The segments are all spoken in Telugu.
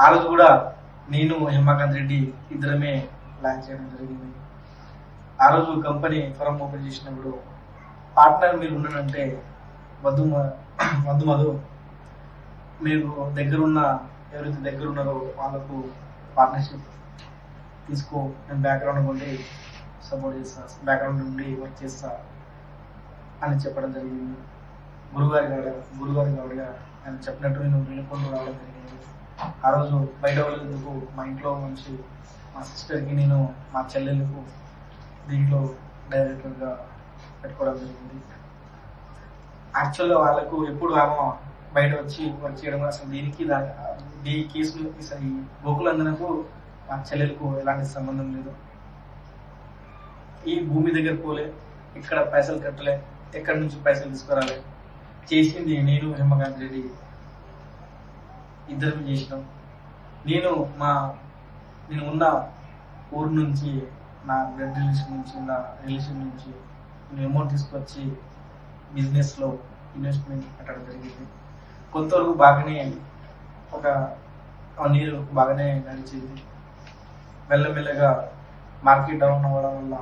ఆ రోజు కూడా నేను హేమకాంత్ రెడ్డి ఇద్దరమే ప్లాన్ చేయడం జరిగింది. ఆ రోజు కంపెనీ ఫరం ఓపెన్ చేసినప్పుడు పార్ట్నర్ మీరు ఉన్నానంటే వద్దు మధు, మీరు దగ్గరున్న ఎవరైతే దగ్గర ఉన్నారో వాళ్ళకు పార్ట్నర్షిప్ తీసుకో, నేను బ్యాక్గ్రౌండ్ ఉండి సపోర్ట్ చేస్తా, బ్యాక్గ్రౌండ్ నుండి వర్క్ చేస్తా అని చెప్పడం జరిగింది. గురుగారి గౌడిగా ఆయన చెప్పినట్టు నేను వినుకుంటూ రావడం జరిగింది. ఆ రోజు బయట వాళ్ళకు మా ఇంట్లో నుంచి మా సిస్టర్కి, నేను మా చెల్లెలకు దీంట్లో డైరెక్టర్గా పెట్టుకోవడం జరిగింది. యాక్చువల్గా వాళ్ళకు ఎప్పుడు ఆమె బయట వచ్చి వర్క్ చేయడం, అసలు దీనికి ఈ కేసులు ఈ గోకులందనకు మా చెల్లెలకు ఎలాంటి సంబంధం లేదు. ఈ భూమి దగ్గర పోలే, ఇక్కడ పైసలు కట్టలే, ఎక్కడి నుంచి పైసలు తీసుకురాలే, చేసింది నేను హేమకాంత్ రెడ్డి ఇద్దరు చేసినాం. నేను ఉన్న ఊరు నుంచి, నా బ్లడ్ రిలేషన్ నుంచి, నా రిలేషన్ నుంచి నేను అమౌంట్ తీసుకొచ్చి బిజినెస్లో ఇన్వెస్ట్మెంట్ పెట్టడం జరిగింది. కొంతవరకు బాగానే, ఒక 1 year బాగానే నడిచింది. మెల్లమెల్లగా మార్కెట్ డౌన్ అవ్వడం వల్ల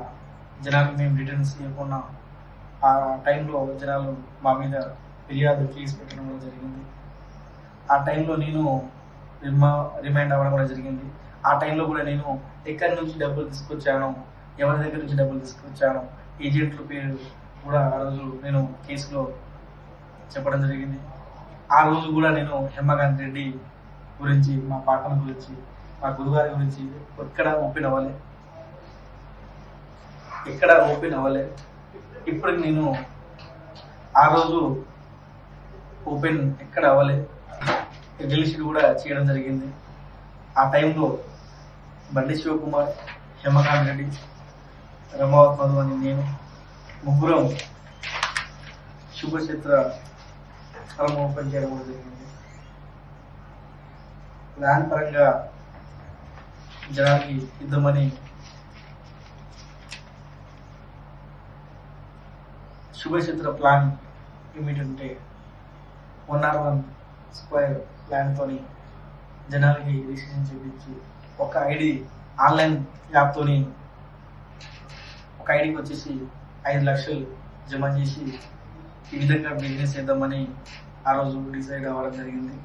జనాలు మేము రిటర్న్స్ ఇవ్వకుండా ఆ టైంలో జనాలు మా మీద ఫిర్యాదు కేసు పెట్టడం కూడా జరిగింది. ఆ టైంలో నేను రిమైండ్ అవ్వడం కూడా జరిగింది. ఆ టైంలో కూడా నేను ఎక్కడి నుంచి డబ్బులు తీసుకొచ్చాను, ఎవరి దగ్గర నుంచి డబ్బులు తీసుకొచ్చాను, ఏజెంట్ల పేరు కూడా ఆ రోజు నేను కేసులో చెప్పడం జరిగింది. ఆ రోజు కూడా నేను హేమకాంత్ రెడ్డి గురించి, మా పార్ట్నర్ గురించి, మా గురుగారి గురించి ఎక్కడ ఓపెన్ అవ్వలే. ఇప్పటికి నేను ఆ రోజు ఓపెన్ ఎక్కడ అవ్వలే, రిలీజ్ కూడా చేయడం జరిగింది. ఆ టైంలో బండి శివకుమార్, హేమకాంత్ రెడ్డి, రమావత్ మధు అని నేను ముగ్గురం శుభక్షేత్ర ఫరం ఓపెన్ చేయడం కూడా జరిగింది. ప్లాన్ పరంగా జనానికి ఇద్దామని శుభక్షేత్ర ప్లాన్ ఏమిటంటే 101 square ప్లాన్తో జనాలకి రిజిస్ట్రేషన్ చేయించి, ఒక ఐడి ఆన్లైన్ యాప్తో ఒక ఐడికి వచ్చేసి 5 లక్షలు జమ చేసి ఈ విధంగా బిజినెస్ చేద్దామని ఆ రోజు డిసైడ్ అవ్వడం జరిగింది.